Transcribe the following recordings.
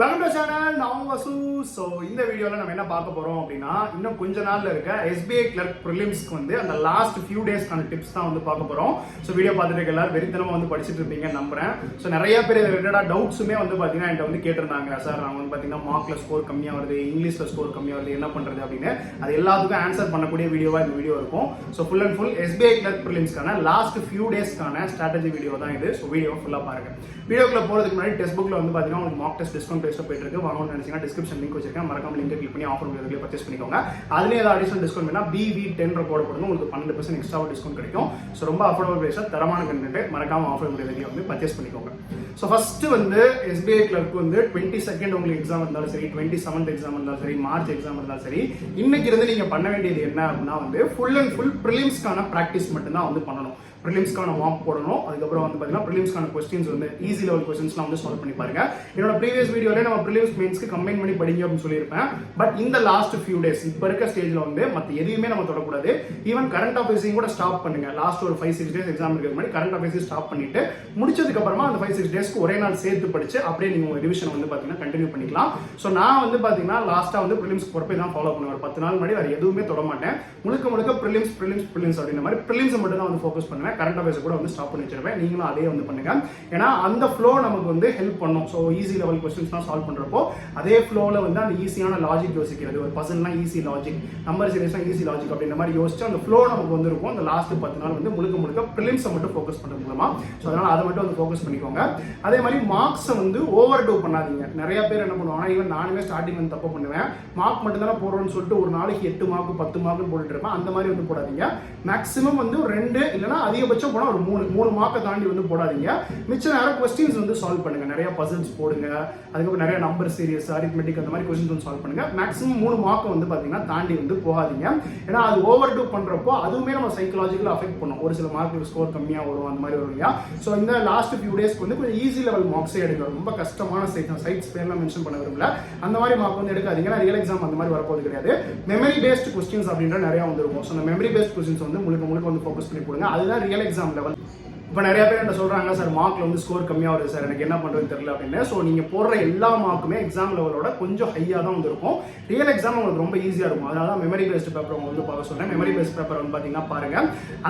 Welcome to channel. நான் வசு. So இந்த வீடியோவில் நம்ம என்ன பார்க்க போகிறோம் அப்படின்னா, இன்னும் கொஞ்ச நாளில் இருக்க எஸ்பிஐ கிளர்க் ப்ரிலிம்ஸ்க்கு வந்து அந்த லாஸ்ட் ஃபியூ டேஸ்க்கான டிப்ஸ் தான் வந்து பார்க்க போகிறோம். ஸோ வீடியோ பார்த்துட்டு எல்லாரும் வெறித்தனமாக வந்து படிச்சுட்டு இருப்பீங்கன்னு நம்புறேன். ஸோ நிறைய பேர் ரிலேட்டடாக டவுட்ஸுமே வந்து பார்த்தீங்கன்னா என்கிட்ட வந்து கேட்டிருந்தாங்க. சார் நாங்கள் வந்து பார்த்தீங்கன்னா மார்க்கில் ஸ்கோர் கம்மியாக வருது, இங்கிலீஷில் ஸ்கோர் கம்மியாக வருது, என்ன பண்ணுறது அப்படின்னு. அது எல்லாத்துக்கும் ஆன்சர் பண்ணக்கூடிய வீடியோவாக இந்த வீடியோ இருக்கும். So full and full SBI clerk ப்ரிலிம்ஸ்க்கான லாஸ்ட் ஃபியூ டேஸ்க்கான ஸ்ட்ராட்டஜி வீடியோ தான் இது. ஸோ வீடியோ ஃபுல்லாக பாருங்க. வீடியோக்குள்ள போகிறதுக்கு முன்னாடி டெஸ்ட் புக்கில் வந்து பார்த்தீங்கன்னா உங்களுக்கு மார்க் டெஸ்ட் டிஸ்கவுண்ட் பேஸ்ட் போயிட்டு இருக்கு. வாங்கணும்னு நினைச்சீங்கன்னா டிஸ்கிரிப்ஷன் லிங்க் வச்சிருக்கேன், மறக்காம லிங்க் கிளிக் பண்ணி ஆஃபர் முடியறதுல பர்ச்சேஸ் பண்ணிக்கோங்க. அதுலேயே ஏதாவது அடிஷனல் டிஸ்கவுண்ட் வேணா BV10 கோட் போடுங்க, உங்களுக்கு 12% எக்ஸ்ட்ரா டிஸ்கவுண்ட் கிடைக்கும். ஸோ ரொம்ப அஃபோர்டபுள் பிரைஸாக தரமான கண்டென்ட், மறக்காம ஆஃபர் முடியறதுல வந்து பர்ச்சேஸ் பண்ணிக்கோங்க. ஸோ ஃபர்ஸ்ட் வந்து எஸ்பிஐ கிளர்க் வந்து 22nd உங்களுக்கு எக்ஸாம் இருந்தாலும் சரி, 27th எக்ஸாம் இருந்தாலும் சரி, மார்ச் எக்ஸாம் இருந்தாலும் சரி, இன்னைக்கு இருந்து நீங்க பண்ண வேண்டியது என்ன அப்படின்னா வந்து ஃபுல் அண்ட் ஃபுல் ப்ரிலிம்ஸ்க்கான ப்ராக்டிஸ் மட்டும்தான் வந்து பண்ணணும். ப்ரிலிம்ஸ்க்கான மார்க் போடணும். அதுக்கப்புறம் வந்து பார்த்தீங்கன்னா ப்ரிலிம்ஸ்க்கான கொஸ்டின்ஸ் வந்து ஈஸி லெவல் கொஸ்டின்ஸ்லாம் வந்து சால்வ் பண்ணி பாருங்க. என்னோட ப்ரீவியஸ் வீடியோல நம்ம ப்ரிலிம்ஸ் மெயின்ஸ்க்கு கம்பைன் பண்ணி படிங்க அப்படின்னு சொல்லியிருப்பேன். பட் இந்த லாஸ்ட் ஃபியூ டேஸ் இப்போ இருக்க ஸ்டேஜ்ல வந்து மற்ற எதையுமே நம்ம தொடக்கூடாது. ஈவன் கரண்ட் அஃபேர்ஸையும் கூட ஸ்டாப் பண்ணுங்க. லாஸ்ட் ஒரு 5-6 டேஸ் எக்ஸாம் இருக்கிறது மாதிரி கரண்ட் அஃபேர்ஸையும் ஸ்டாப் பண்ணிட்டு முடிச்சதுக்கு அப்புறமா அந்த 5-6 டேஸ்க்கு ஒரே நாள் சேர்த்து படிச்சு அப்படியே நீங்க உங்க ரிவிஷன் வந்து பார்த்தீங்கன்னா கண்டினியூ பண்ணிக்கலாம். ஸோ நான் வந்து பார்த்தீங்கன்னா லாஸ்ட்டாக வந்து ப்ரிலிம்ஸ் பொறுப்பை தான் ஃபாலோ பண்ணுவேன். 10 நாள் முன்னாடி வேறு எதுவுமே தொட மாட்டேன். முழுக்க ப்ரிலிம்ஸ் அப்படின்ற மாதிரி ப்ரிலிம்ஸ் மட்டும் தான் வந்து ஃபோக்கஸ் பண்ணுவேன். கரண்ட் அஃபேர்ஸ் கூட வந்து ஸ்டாப் பண்ணி வச்சிருப்பேன். நீங்களும் அதே வந்து பண்ணுங்க. ஏன்னா அந்த ஃப்ளோ நமக்கு வந்து ஹெல்ப் பண்ணும். ஸோ ஈஸி லெவல் கொஸ்டின்ஸ் தான் சால்வ் பண்றப்போ அதே ஃப்ளோவில் வந்து அந்த ஈஸியான லாஜிக் யோசிக்கிறது, ஒரு பசல்லாம் ஈஸி லாஜிக், நம்பர் சீரிஸ்லாம் ஈஸி லாஜிக் அப்படின்ற மாதிரி யோசிச்சு அந்த ஃப்ளோ நமக்கு வந்து இருக்கும். அந்த லாஸ்ட் 10 நாள் வந்து முழுக்க ப்ரிலிம்ஸை மட்டும் ஃபோக்கஸ் பண்றது மூலமா. ஸோ அதனால அதை மட்டும் வந்து ஃபோக்கஸ் பண்ணிக்கோங்க. அதே மாதிரி மார்க்ஸை வந்து ஓவர் டூ பண்ணாதீங்க. நிறைய பேர் என்ன பண்ணுவாங்க, ஈவன் நானுமே ஸ்டார்டிங் வந்து தப்பு பண்ணுவேன். மார்க் மட்டும் தானே போடுறோம்னு சொல்லிட்டு ஒரு நாளைக்கு 8 மார்க் 10 மார்க் போட்டுட்டு இருப்பேன். அந்த மாதிரி வந்து போடாதீங்க. மேக்ஸிமம் வந்து 2 இல்லைன்னா அதிகபட்சம் போனால் ஒரு 3 மார்க்கை தாண்டி வந்து போடாதீங்க. மிச்சம் நிறைய கொஸ்டின்ஸ் வந்து சால்வ் பண்ணுங்க. நிறைய பசில்ஸ் போடுங்க. அதுக்கப்புறம் நிறைய நம்பர் சீரியஸ், அரித்மெட்டிக் அந்த மாதிரி கொஸ்டின்ஸ் வந்து சால்வ் பண்ணுங்க. மேக்ஸிமம் 3 மார்க் வந்து பாத்தீங்கன்னா தாண்டி வந்து போகாதீங்க. ஏன்னா அது ஓவர் டூ பண்றப்போ அதுவுமே நம்ம சைக்கலாஜிக்கலா அஃபெக்ட் பண்ணும். ஒரு சில மார்க் ஸ்கோர் கம்மியா வரும், அந்த மாதிரி வரும் இல்லையா. ஸோ இந்த லாஸ்ட் ஃபியூ டேஸ்க்கு வந்து கொஞ்சம் ஈஸி லெவல் மார்க்ஸே எடுங்க. ரொம்ப கஷ்டமான சைட்ஸ் பேர்லாம் மென்ஷன் பண்ண விரும்பல. அந்த மாதிரி மார்க் வந்து எடுக்காதீங்க. ரியல் எக்ஸாம் அந்த மாதிரி வரப்போது கிடையாது. மெமரி பேஸ்ட் கொஸ்டின்ஸ் அப்படின்ற நிறைய வந்துருக்கும். ஸோ அந்த மெமரி பேஸ்ட் கொஸ்டின்ஸ் வந்து முழுக்க வந்து ஃபோக்கஸ் பண்ணி போடுங்க. அதுதான் ரியல் எக்ஸாம் லெவல். இப்போ நிறைய பேர் என்ன சொல்றாங்க, சார் மார்க்ல வந்து ஸ்கோர் கம்மியாக வருது சார், எனக்கு என்ன பண்றதுன்னு தெரியல அப்படின்னு. ஸோ நீங்க போடுற எல்லா மார்க்குமே எக்ஸாம் லெவலோட கொஞ்சம் ஹையாக தான் வந்து இருக்கும். ரியல் எக்ஸாம் உங்களுக்கு ரொம்ப ஈஸியாக இருக்கும். அதனால தான் மெமரி பேஸ்ட் பேப்பர் உங்களுக்கு பார்க்க சொல்றேன். மெமரி பேஸ்ட் பேப்பர் வந்து பார்த்தீங்கன்னா பாருங்க,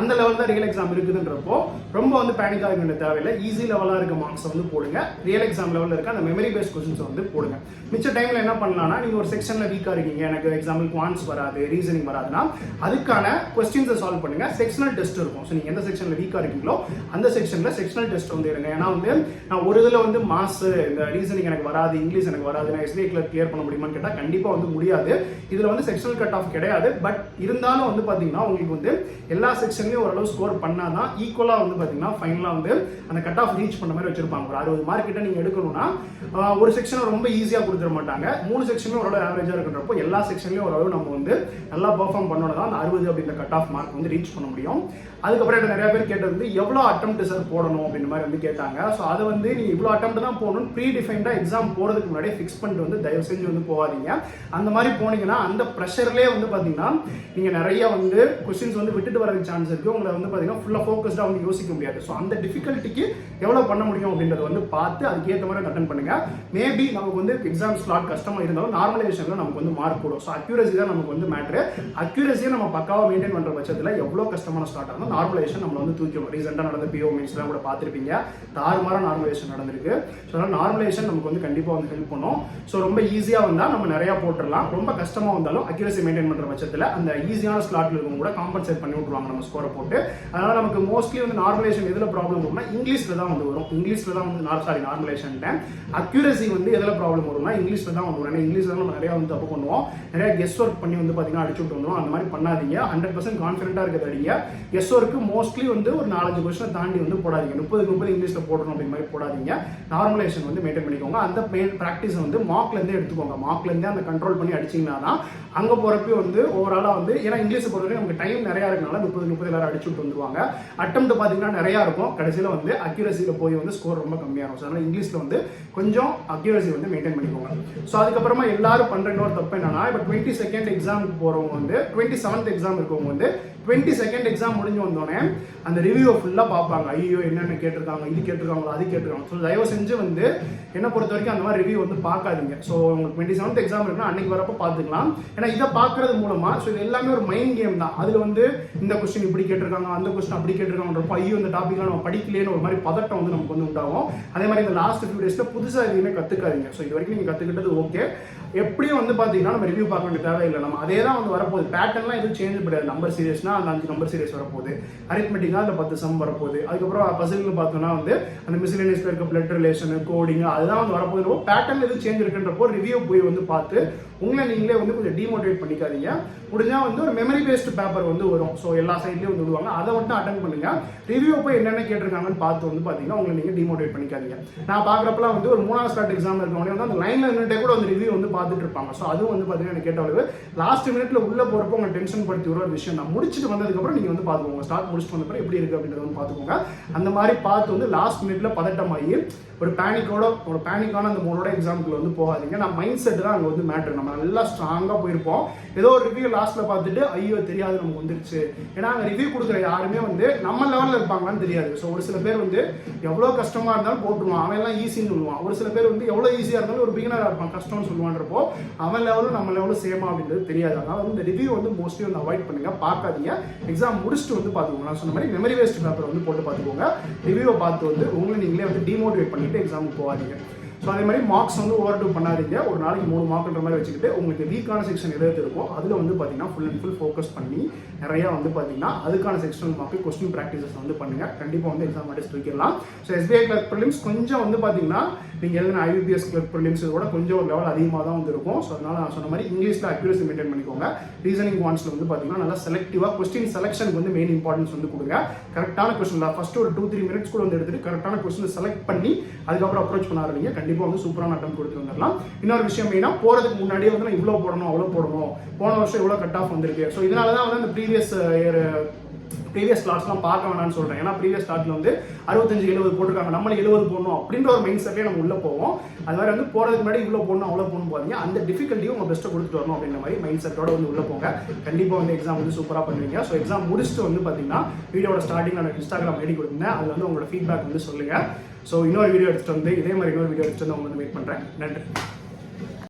அந்த லெவல் தான் ரியல் எக்ஸாம் இருக்குதுன்றப்போ ரொம்ப வந்து பேனிக் ஆக வேண்டிய தேவையில்லை. ஈஸி லெவலாக இருக்க மார்க்ஸை வந்து போடுங்க. ரியல் எக்ஸாம் லெவலில் இருக்க அந்த மெமரி பேஸ்ட் கொஸ்டின்ஸ் வந்து போடுங்க. மிச்ச டைம்ல என்ன பண்ணலாம்னா, நீங்க ஒரு செக்ஷன்ல வீக்கா இருக்கீங்க, எனக்கு எக்ஸாம்பிள் குவான்ஸ் வராது, ரீசனிங் வராதுன்னா அதுக்கான கொஸ்டின்ஸை சால்வ் பண்ணுங்க. செக்ஷனல் டெஸ்ட் இருக்கும். ஸோ நீங்க எந்த செக்ஷன்ல வீக்கா இருக்கீங்களோ அந்த செக்ஷன்ல செக்ஷனல் டெஸ்ட் வந்து இருங்க. ஏன்னா வந்து நான் ஒரு இதில் வந்து மாஸ் இந்த ரீசனிங் எனக்கு வராது, இங்கிலீஷ் எனக்கு வராது, நான் எஸ்பிஐ கிளர்க் கிளியர் பண்ண முடியுமான்னு கேட்டால் கண்டிப்பாக வந்து முடியாது. இதில் வந்து செக்ஷனல் கட் ஆஃப் கிடையாது. பட் இருந்தாலும் வந்து பார்த்தீங்கன்னா உங்களுக்கு வந்து எல்லா செக்ஷன்லையும் ஓரளவு ஸ்கோர் பண்ணாதான் ஈக்குவலாக வந்து பார்த்தீங்கன்னா ஃபைனலாக வந்து அந்த கட் ஆஃப் ரீச் பண்ண மாதிரி வச்சிருப்பாங்க. ஒரு 60 மார்க் கிட்ட நீங்கள் எடுக்கணும்னா ஒரு செக்ஷனை ரொம்ப ஈஸியாக கொடுத்துட மாட்டாங்க. 3 செக்ஷன்லையும் ஓரளவு ஆவரேஜாக இருக்கிறப்போ எல்லா செக்ஷன்லையும் ஓரளவு நம்ம வந்து நல்லா பெர்ஃபார்ம் பண்ணோம்னா தான் அந்த 60 அப்படின்ற கட் ஆஃப் மார்க் வந்து ரீச் பண்ண முடியும். அதுக்கப்புறம் நிறைய பேர் கேட்டது வந்து எவ்வளோ அட்டெம்ப்ட் சார் போடணும் அப்படின்ற மாதிரி வந்து கேட்டாங்க. ஸோ அதை வந்து நீங்கள் இவ்வளோ அட்டெம்ப்ட் தான் போகணும் ப்ரீ டிஃபைன்டாக எக்ஸாம் போகிறதுக்கு முன்னாடியே ஃபிக்ஸ் பண்ணிட்டு வந்து தயவு செஞ்சு வந்து போகாதீங்க. அந்த மாதிரி போனீங்கன்னா அந்த ப்ரெஷர்லேயே வந்து பார்த்தீங்கன்னா நீங்கள் நிறைய வந்து கொஸ்டின்ஸ் வந்து விட்டுட்டு வரதுக்கு சான்ஸ் இருக்குது. உங்களை வந்து பார்த்தீங்கன்னா ஃபுல்லாக ஃபோக்கஸ்டாக வந்து யோசிக்க முடியாது. ஸோ அந்த டிஃபிகல்ட்டிக்கு எவ்வளோ பண்ண முடியும் அப்படின்றத வந்து பார்த்து அதுக்கேற்ற மாதிரி அட்டன் பண்ணுங்க. மேபி நமக்கு வந்து எக்ஸாம் ஸ்லாட் கஷ்டமாக இருந்தாலும் நார்மலைசேஷனில் நமக்கு வந்து மார்க் போடும். ஸோ அக்யூரசி தான் நமக்கு வந்து மேட்ரு. அக்யூரசியை நம்ம பக்காவாக மெயின்டைன் பண்ணுற பட்சத்தில் எவ்வளோ கஷ்டமான ஸ்லாட் ஆகும் நார்மலைசேஷன் நம்மளை வந்து தூக்கிடும். ரீசெண்டாக நடந்த PO மெயின்ஸ்லாம் கூட பார்த்துருப்பீங்க, தாறுமாறான நார்மலைசேஷன் நடந்திருக்கு. ஸோ அதனால் நார்மலைசேஷன் நமக்கு வந்து கண்டிப்பாக வந்து ஹெல்ப் பண்ணும். ஸோ ரொம்ப ஈஸியாக வந்தால் நம்ம நிறையா போட்டுடலாம். ரொம்ப கஷ்டமாக வந்தாலும் அக்யூரசி மெயின்டைன் பண்ணுற பட்சத்தில் அந்த ஈஸியான ஸ்லாட்டில் இருக்கவங்க கூட காம்பன்சேட் பண்ணி விட்டுருவாங்க நம்ம ஸ்கோரை போட்டு. அதனால் நமக்கு மோஸ்ட்லி வந்து நார்மலைசேஷன் எதில் ப்ராப்ளம் வரும்னா இங்கிலீஷில் தான் வந்து வரும். இங்கிலீஷில் தான் வந்து நார்மலைசேஷன் அக்யூரசி வந்து எதில் ப்ராப்ளம் வரும்னா இங்கிலீஷில் தான் வந்து வரும். ஏன்னா இங்கிலீஷில் தான் நம்ம நிறையா வந்து தப்பு பண்ணுவோம். நிறைய கெஸ் ஒர்க் பண்ணி வந்து பார்த்தீங்கன்னா அடிச்சு விட்டு வந்துடும். அந்த மாதிரி பண்ணாதீங்க. 100% கான்ஃபிடென்ட்டாக இருக்கிறது அடிங்க. கெஸ் ஒர்க்கு மோஸ்ட்லி வந்து ஒரு 4-5 கொஸ்டினை தாண்டி வந்து போடாதீங்க. 30 இங்கிலீஷ்ல போடணும் அப்படி மாதிரி போடாதீங்க. நார்மலைசேஷன் வந்து மெயின்டைன் பண்ணிக்கோங்க. அந்த ப்ராக்டிஸ் வந்து மார்க்ல இருந்தே எடுத்துக்கோங்க. மார்க்ல இருந்தே அந்த கண்ட்ரோல் பண்ணி அடிச்சீங்கன்னா தான் அங்க போறப்ப வந்து ஓவராலா வந்து, ஏன்னா இங்கிலீஷ் பொறுத்தவரைக்கும் நமக்கு டைம் நிறைய இருக்கனால 30 எல்லாரும் அடிச்சு விட்டு வந்துருவாங்க. அட்டெம்ப்ட் பாத்தீங்கன்னா நிறைய இருக்கும். கடைசியில வந்து அக்யூரசியில போய் வந்து ஸ்கோர் ரொம்ப கம்மியா இருக்கும். அதனால இங்கிலீஷ்ல வந்து கொஞ்சம் அக்யூரசி வந்து மெயின்டைன் பண்ணிக்கோங்க. ஸோ அதுக்கப்புறமா எல்லாரும் பண்ற இன்னொரு தப்பு என்னன்னா, இப்போ 22nd எக்ஸாமுக்கு போறவங்க வந்து 27th எக்ஸாம் இருக்கவங்க வந்து 22nd எக்ஸாம் முடிஞ்சு வந்தோடனே அந்த ரிவ்யூவை ஃபுல்லாக பார்ப்பாங்க. ஐயோ என்னென்ன கேட்டிருக்காங்க, இது கேட்டிருக்காங்களோ அது கேட்டிருக்காங்க. ஸோ தயவு செஞ்சு வந்து என்னை பொறுத்த வரைக்கும் அந்த மாதிரி ரிவ்யூ வந்து பார்க்காதீங்க. ஸோ உங்களுக்கு 27th எக்ஸாம் இருக்குன்னா அன்னைக்கு வரப்போ பார்த்துக்கலாம். ஏன்னா இதை பார்க்கறது மூலமா ஸோ இது எல்லாமே ஒரு மைண்ட் கேம் தான். அதில் வந்து இந்த கொஸ்டின் இப்படி கேட்டிருக்காங்க, அந்த கொஸ்டின் அப்படி கேட்டிருக்காங்கன்றப்போ ஐயோ இந்த டாப்பிக்லாம் நம்ம படிக்கலேன்னு ஒரு மாதிரி பதட்டம் வந்து நமக்கு வந்து உண்டாகும். அதே மாதிரி இந்த லாஸ்ட் ஃபியூ டேஸில் புதுசாக எதுவுமே கற்றுக்காதீங்க. ஸோ இது வரைக்கும் நீங்கள் கற்றுக்கிட்டது ஓகே. எப்படியும் வந்து பார்த்தீங்கன்னா நம்ம ரிவ்யூ பார்க்க வேண்டிய தேவையில்லை. நம்ம அதே தான் வந்து வரப்போகுது. பேட்டர்ன்லாம் எதுவும் சேஞ்ச் கிடையாது. நம்பர் சீரியஸ்னா அந்த 5 நம்பர் சீரியஸ் வரப்போகுது. அரித்மெட்டிக்காக அந்த 10 சம் வரப்போகுது. அதுக்கப்புறம் பசில்னு பார்த்தோம்னா வந்து அந்த மிஸ்லேனியஸ்ல இருக்க பிளட் ரிலேஷன், கோடிங் அதெல்லாம் வந்து வரப்போகுது. பேட்டர்ன் எதுவும் சேஞ்ச் இருக்குன்றப்போ ரிவ்யூ போய் வந்து பார்த்து உங்களை நீங்களே வந்து கொஞ்சம் டிமோட்டிவேட் பண்ணிக்காதீங்க. முடிஞ்சால் வந்து ஒரு மெமரி பேஸ்டு பேப்பர் வந்து வரும். ஸோ எல்லா சைட்லேயும் வந்து விடுவாங்க. அதை மட்டும் அட்டன் பண்ணுங்க. ரிவ்யூ போய் என்னென்ன கேட்டிருக்காங்கன்னு பார்த்து வந்து பார்த்தீங்கன்னா உங்களை நீங்கள் டிமோட்டிவேட் பண்ணிக்காதீங்க. நான் பார்க்குறப்பலாம் வந்து ஒரு 3வது ஸ்டார்ட் எக்ஸாம் இருக்கவங்க வந்து அந்த லைனில் நின்றுட்டே கூட அந்த ரிவ்யூ வந்து பார்த்துட்டு இருப்பாங்க. ஸோ அதுவும் வந்து பார்த்தீங்கன்னா எனக்கு கேட்டாலும் லாஸ்ட் மினிட்ல உள்ள போகிறப்போ உங்க டென்ஷன் படுத்தி ஒரு விஷயம் தான். முடிச்சுட்டு வந்ததுக்கப்புறம் நீங்கள் வந்து பார்த்துக்கோங்க. ஸ்டார்ட் முடிச்சுட்டு வந்தப்பறம் எப்படி இருக்குது அப்படின்றத வந்து பார்த்துக்கோங்க. அந்த மாதிரி பார்த்து வந்து லாஸ்ட் மினிட்ல பதட்டமாகி ஒரு பேனிக்கான அந்த மூணோட எக்ஸாம்பிள் வந்து போகாதீங்க. நான் மைண்ட் செட் தான் அங்கே வந்து மேட்டர். நம்ம நல்லா ஸ்ட்ராங்காக போயிருப்போம். ஏதோ ஒரு ரிவ்யூ லாஸ்ட்ல பார்த்துட்டு ஐயோ தெரியாது நமக்கு வந்துருச்சு. ஏன்னா அங்கே ரிவ்யூ கொடுக்குற யாருமே வந்து நம்ம லெவலில் இருப்பாங்கன்னு தெரியாது. ஸோ ஒரு சில பேர் வந்து எவ்வளோ கஷ்டமா இருந்தாலும் போட்டுருவான், அவன் எல்லாம் ஈஸின்னு சொல்லுவான். ஒரு சில பேர் வந்து எவ்வளோ ஈஸியாக இருந்தாலும் ஒரு பிகினராக இருப்பான், கஷ்டம்னு சொல்லுவான்றப்போ அவன் லெவலும் நம்ம லெவலும் சேமா அப்படின்றது தெரியாது. அதனால வந்து இந்த ரிவ்யூ வந்து மோஸ்ட்லி வந்து அவாய்ட் பண்ணுங்க, பார்க்காதீங்க. எக்ஸாம் முடிச்சுட்டு வந்து பார்த்துக்கோங்க. நான் சொன்ன மாதிரி மெமரி வேஸ்ட் பேப்பர் வந்து போட்டு பார்த்துக்கோங்க. ரிவ்யூவை பார்த்து வந்து உங்களை நீங்களே வந்து டிமோட்டிவேட் பண்ணிட்டு எக்ஸாமுக்கு போகாதீங்க. ஸோ அதே மாதிரி மார்க்ஸ் வந்து ஓவர் டூ பண்ணாதீங்க. ஒரு நாளைக்கு 3 மார்க்ன்ற மாதிரி வச்சுக்கிட்டு உங்களுக்கு வீக்கான செக்ஷன் எதாவது இருக்கும் அதில் வந்து பார்த்தீங்கன்னா ஃபுல் அண்ட் ஃபுல் ஃபோக்கஸ் பண்ணி நிறையா வந்து பார்த்தீங்கன்னா அதுக்கான செக்ஷனல் மார்க்கு கொஸ்டின் ப்ராக்டிசஸ் வந்து பண்ணுங்க. கண்டிப்பாக வந்து எக்ஸாம் அட்டெஸ்ட் வைக்கலாம். ஸோ SBI கிளர்க் ப்ரிலிம்ஸ் கொஞ்சம் வந்து பார்த்தீங்கன்னா நீங்கள் எழுதின IBPS கிளர்க் ப்ரிலிம்ஸ் இதோட கொஞ்சம் ஒரு லெவல் அதிகமாக தான் வந்து இருக்கும். ஸோ அதனால நான் சொன்ன மாதிரி இங்கிலீஷில் அக்யூரசி மெயின்டைன் பண்ணிக்கோங்க. ரீசனிங் குவான்ஸில் வந்து பார்த்தீங்கன்னா நல்லா செலக்டிவாக கொஸ்டின் செலெக்ஷனுக்கு வந்து மெயின் இம்பார்ட்டன்ஸ் வந்து கொடுங்க. கரெக்டான கொஸ்டின் ஃபர்ஸ்ட் ஒரு 2-3 மினிட்ஸ் கூட வந்து எடுத்துட்டு கரெக்டான கொஸ்டின் செலக்ட் பண்ணி அதுக்கப்புறம் அப்ரோச் பண்ண ஆரம்பிங்க. கண்டிப்பாக வந்து சூப்பரான அட்டம் கொடுத்து வந்துடலாம். இன்னொரு விஷயம் மெயினா போறதுக்கு முன்னாடியே வந்து நான் இவ்வளோ போடணும் அவ்வளோ போடணும், போன வருஷம் இவ்வளோ கட் ஆஃப் வந்திருக்கு. ஸோ இதனால தான் வந்து அந்த ப்ரீவியஸ் ஸ்லாட்ஸ்லாம் பார்க்க வேணாம்னு சொல்றேன். ஏன்னா ப்ரீவியஸ் ஸ்லாட்ல வந்து 65-70 போட்டிருக்காங்க, நம்மள 70 போடணும் அப்படின்ற ஒரு மைண்ட் செட்லேயே நம்ம உள்ள போவோம். அது மாதிரி வந்து போறதுக்கு முன்னாடி இவ்வளோ போடணும் அவ்வளோ போடணும் போறீங்க. அந்த டிஃபிகல்ட்டியும் உங்க பெஸ்ட்டை கொடுத்துட்டு வரணும் அப்படின்ற மாதிரி மைண்ட் செட்டோட வந்து உள்ள போங்க. கண்டிப்பாக வந்து எக்ஸாம் வந்து சூப்பராக பண்ணுவீங்க. ஸோ எக்ஸாம் முடிச்சுட்டு வந்து பார்த்தீங்கன்னா வீடியோட ஸ்டார்டிங் நான் இன்ஸ்டாகிராம் ஐடி கொடுத்தேன். அதில் வந்து உங்களோட ஃபீட்பேக் வந்து சொல்லுங்க. ஸோ இன்னொரு வீடியோ எடுத்துட்டு வந்து இதே மாதிரி இன்னொரு வீடியோ எடுத்துட்டு வந்து அவங்க வந்து வெயிட் பண்ணுறேன். நன்றி.